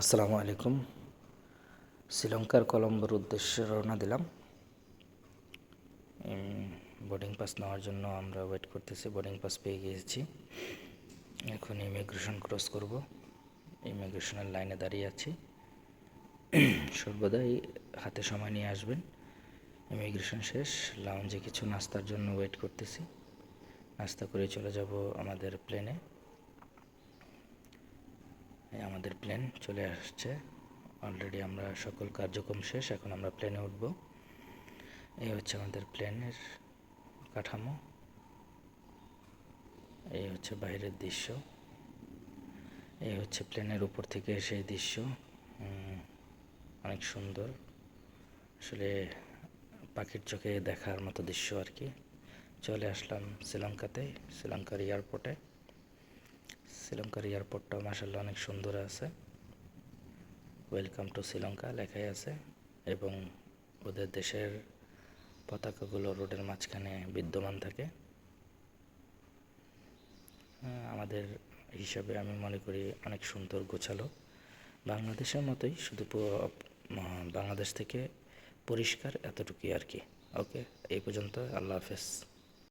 আসসালামু আলাইকুম। শ্রীলঙ্কার কলম্বোর উদ্দেশ্যে রওনা দিলাম। বোর্ডিং পাস নেওয়ার জন্য আমরা ওয়েট করতেছি। বোর্ডিং পাস পেয়ে গিয়েছি। এখন ইমিগ্রেশন ক্রস করব। ইমিগ্রেশনের লাইনে দাঁড়িয়ে আছি। সর্বদাই হাতে সময় নিয়ে আসবেন। ইমিগ্রেশন শেষ, লাউঞ্জে কিছু নাস্তার জন্য ওয়েট করতেছি। নাস্তা করে চলে যাব আমাদের প্লেনে। আমাদের প্লেন চলে আসছে। অলরেডি আমরা সকল কার্যক্রম শেষ, এখন আমরা প্লেনে উঠব। এই হচ্ছে আমাদের প্লেনের কাঠামো, এই হচ্ছে বাইরের দৃশ্য, এই হচ্ছে প্লেনের উপর থেকে সেই দৃশ্য। অনেক সুন্দর, আসলে পাখির চোখে দেখার মতো দৃশ্য আর কি। চলে আসলাম শ্রীলঙ্কাতে, শ্রীলঙ্কার এয়ারপোর্টে। শ্রীলঙ্কার এয়ারপোর্টটা মাশাআল্লাহ অনেক সুন্দর আছে। ওয়েলকাম টু শ্রীলঙ্কা লেখাই আছে এবং ওদের দেশের পতাকাগুলো রোডের মাঝখানে বিদ্যমান থাকে। আমাদের হিসাবে আমি মনে করি অনেক সুন্দর গোছালো, বাংলাদেশের মতোই, শুধু বাংলাদেশ থেকে পরিষ্কার এতটুকুই আর কি। ওকে, এই পর্যন্ত। আল্লাহ হাফেজ।